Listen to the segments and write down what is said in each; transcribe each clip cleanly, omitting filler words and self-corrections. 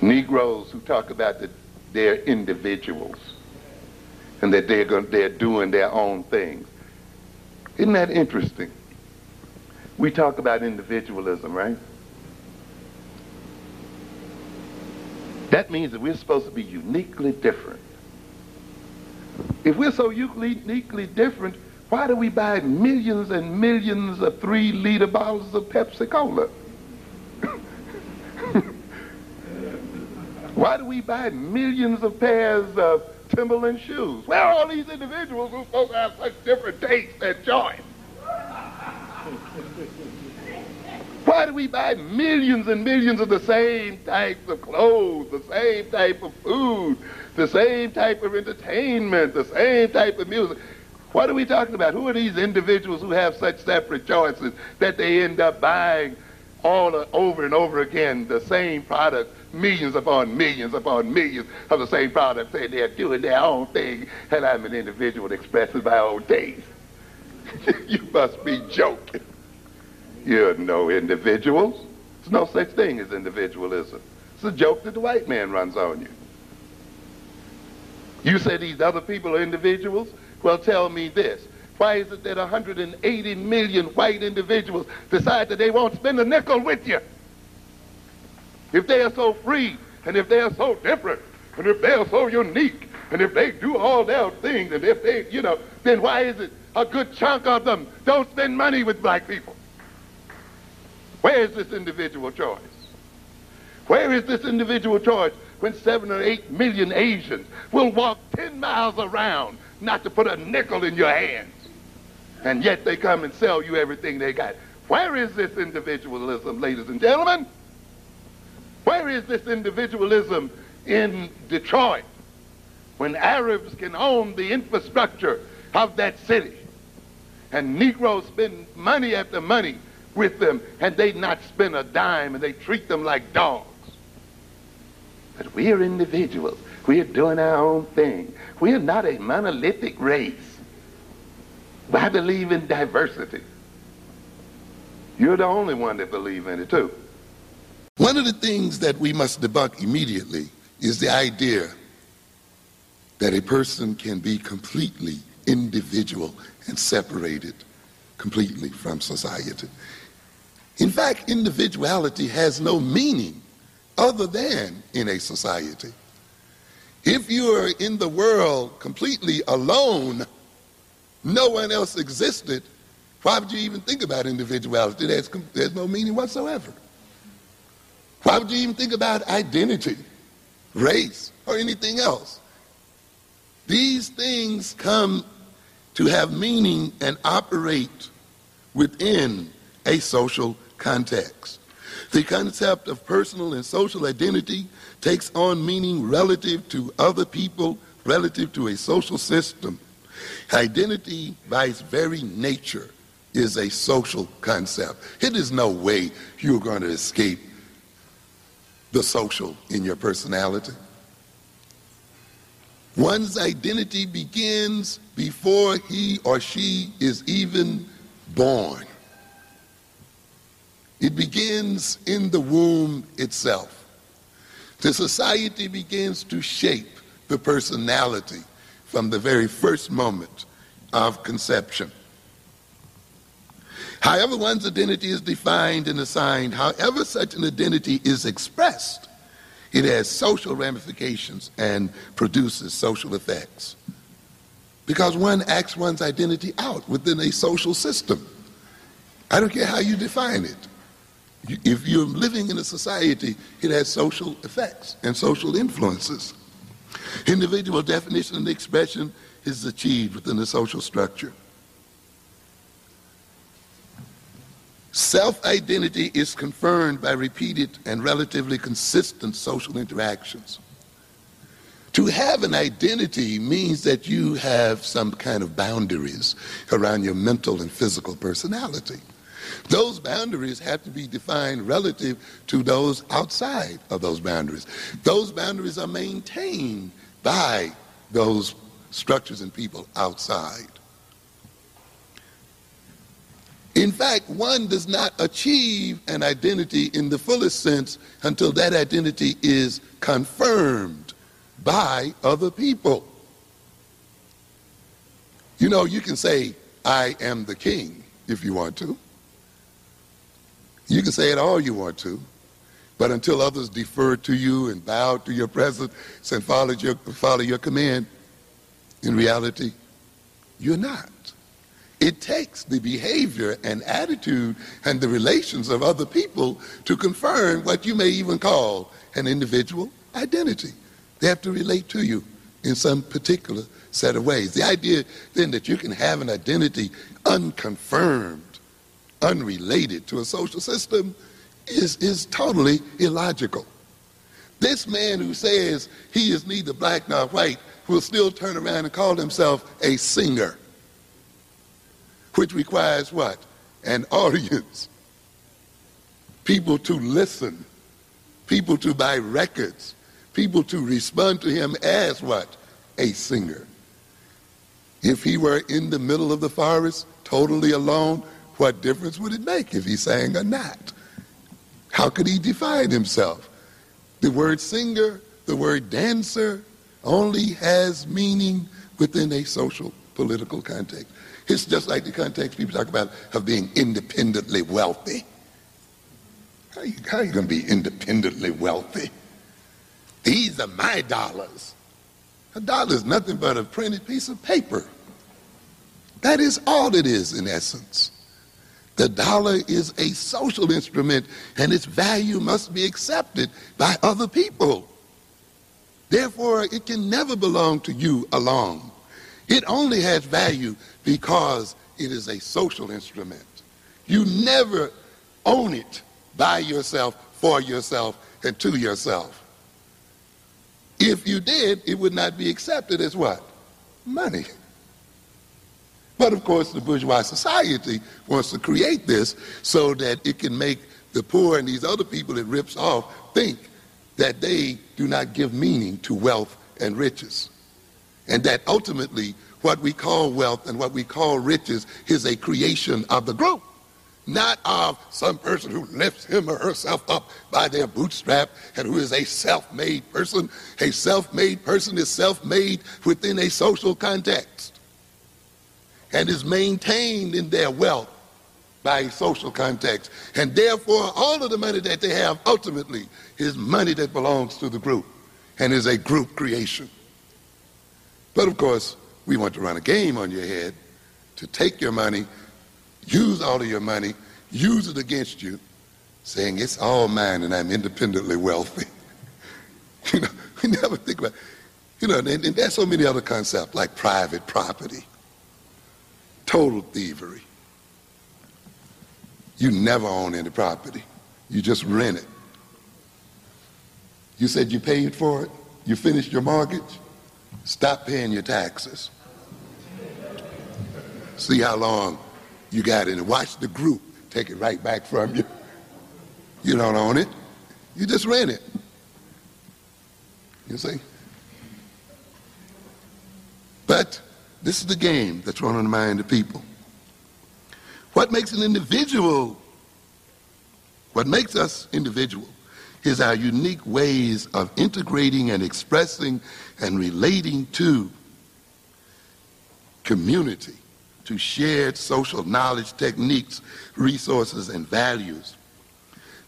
Negroes who talk about that they're individuals and that they're doing their own things. Isn't that interesting? We talk about individualism, right? That means that we're supposed to be uniquely different. If we're so uniquely different, why do we buy millions and millions of 3-liter bottles of Pepsi Cola? Why do we buy millions of pairs of Timberland shoes? Where are all these individuals who are supposed to have such different tastes and choice? Why do we buy millions and millions of the same types of clothes, the same type of food, the same type of entertainment, the same type of music? What are we talking about? Who are these individuals who have such separate choices that they end up buying over and over again the same product, millions upon millions upon millions of the same product, saying they're doing their own thing, and I'm an individual expressing my own taste? You must be joking. You're no individuals. There's no such thing as individualism. It's a joke that the white man runs on you. You say these other people are individuals? Well, tell me this. Why is it that 180 million white individuals decide that they won't spend a nickel with you? If they are so free, and if they are so different, and if they are so unique, and if they do all their things, and if they, then why is it a good chunk of them don't spend money with black people? Where is this individual choice? Where is this individual choice when 7 or 8 million Asians will walk 10 miles around not to put a nickel in your hands, and yet they come and sell you everything they got? Where is this individualism, ladies and gentlemen? Where is this individualism in Detroit when Arabs can own the infrastructure of that city and Negroes spend money after money with them and they not spend a dime and they treat them like dogs? But we are individuals. We are doing our own thing. We are not a monolithic race. I believe in diversity. You're the only one that believes in it too. One of the things that we must debunk immediately is the idea that a person can be completely individual and separated completely from society. In fact, individuality has no meaning other than in a society. If you are in the world completely alone, no one else existed, why would you even think about individuality? There's no meaning whatsoever. Why would you even think about identity, race, or anything else? These things come to have meaning and operate within a social context. The concept of personal and social identity takes on meaning relative to other people, relative to a social system. Identity, by its very nature, is a social concept. It is no way you're going to escape the social in your personality. One's identity begins before he or she is even born. It begins in the womb itself. The society begins to shape the personality from the very first moment of conception. However one's identity is defined and assigned, however such an identity is expressed, it has social ramifications and produces social effects. Because one acts one's identity out within a social system. I don't care how you define it. If you're living in a society, it has social effects and social influences. Individual definition and expression is achieved within the social structure. Self-identity is confirmed by repeated and relatively consistent social interactions. To have an identity means that you have some kind of boundaries around your mental and physical personality. Those boundaries have to be defined relative to those outside of those boundaries. Those boundaries are maintained by those structures and people outside. In fact, one does not achieve an identity in the fullest sense until that identity is confirmed by other people. You know, you can say, I am the king, if you want to. You can say it all you want to, but until others defer to you and bow to your presence and follow your command, in reality, you're not. It takes the behavior and attitude and the relations of other people to confirm what you may even call an individual identity. They have to relate to you in some particular set of ways. The idea then that you can have an identity unconfirmed, unrelated to a social system is totally illogical. This man who says he is neither black nor white will still turn around and call himself a singer, which requires what? An audience. People to listen, people to buy records, people to respond to him as what? A singer. If he were in the middle of the forest, totally alone, what difference would it make if he sang or not? How could he define himself? The word singer, the word dancer, only has meaning within a social, political context. It's just like the context people talk about of being independently wealthy. How are you going to be independently wealthy? These are my dollars. A dollar is nothing but a printed piece of paper. That is all it is in essence. The dollar is a social instrument, and its value must be accepted by other people. Therefore, it can never belong to you alone. It only has value because it is a social instrument. You never own it by yourself, for yourself, and to yourself. If you did, it would not be accepted as what? Money. But of course, the bourgeois society wants to create this so that it can make the poor and these other people it rips off think that they do not give meaning to wealth and riches. And that ultimately what we call wealth and what we call riches is a creation of the group, not of some person who lifts him or herself up by their bootstrap and who is a self-made person. A self-made person is self-made within a social context and is maintained in their wealth by a social context. And therefore, all of the money that they have ultimately is money that belongs to the group and is a group creation. But of course, we want to run a game on your head to take your money, use all of your money, use it against you, saying it's all mine and I'm independently wealthy. You know, we never think about, and there's so many other concepts like private property, total thievery. You never own any property. You just rent it. You said you paid for it. You finished your mortgage. Stop paying your taxes. See how long you got it and watch the group take it right back from you. You don't own it. You just rent it. You see? But this is the game that's run on the mind of people. What makes an individual, what makes us individual is our unique ways of integrating and expressing and relating to community, to shared social knowledge, techniques, resources, and values.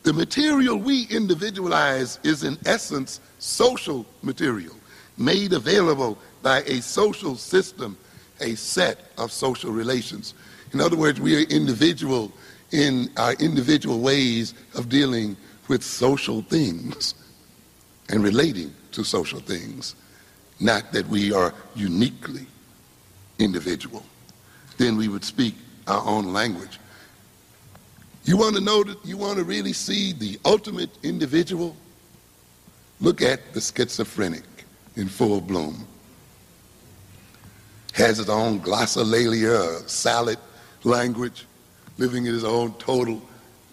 The material we individualize is in essence social material, made available by a social system, a set of social relations. In other words, we are individual in our individual ways of dealing with social things and relating to social things, not that we are uniquely individual. Then we would speak our own language. You want to know that you want to really see the ultimate individual? Look at the schizophrenic in full bloom. Has his own glossolalia, salad language, living in his own total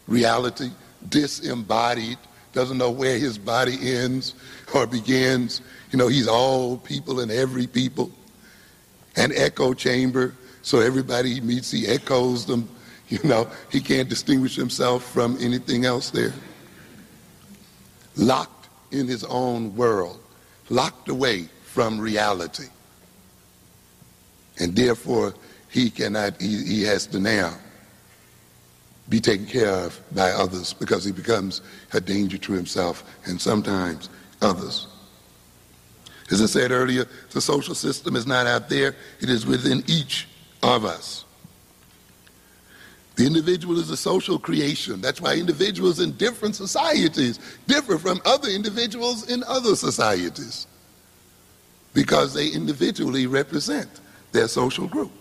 reality, disembodied, doesn't know where his body ends or begins. He's all people and every people. An echo chamber, so everybody he meets, he echoes them. You know, he can't distinguish himself from anything else there. Locked in his own world, locked away from reality. And therefore, he has to now be taken care of by others because he becomes a danger to himself and sometimes others. As I said earlier, the social system is not out there, it is within each of us. The individual is a social creation. That's why individuals in different societies differ from other individuals in other societies, because they individually represent their social group.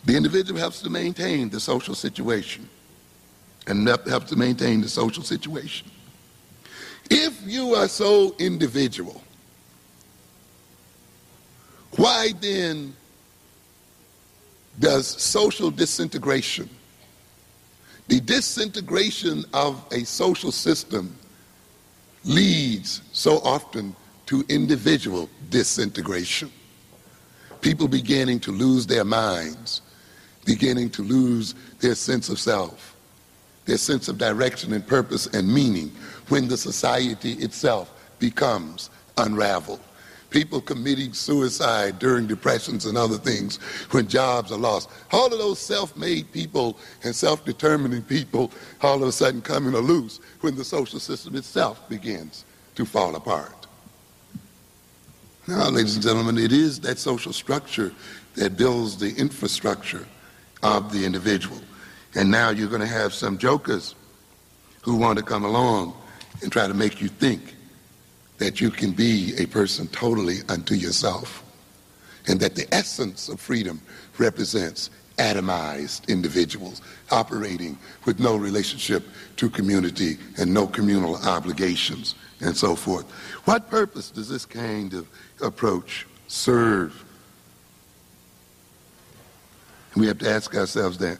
The individual helps to maintain the social situation and helps to maintain the social situation. If you are so individual, why then does social disintegration, the disintegration of a social system, leads so often to individual disintegration? People beginning to lose their minds, beginning to lose their sense of self, their sense of direction and purpose and meaning when the society itself becomes unraveled. People committing suicide during depressions and other things when jobs are lost. All of those self-made people and self-determining people all of a sudden coming loose when the social system itself begins to fall apart. Now, ladies and gentlemen, it is that social structure that builds the infrastructure of the individual. And now you're going to have some jokers who want to come along and try to make you think that you can be a person totally unto yourself, and that the essence of freedom represents atomized individuals operating with no relationship to community and no communal obligations and so forth. What purpose does this kind of approach serve? And we have to ask ourselves that.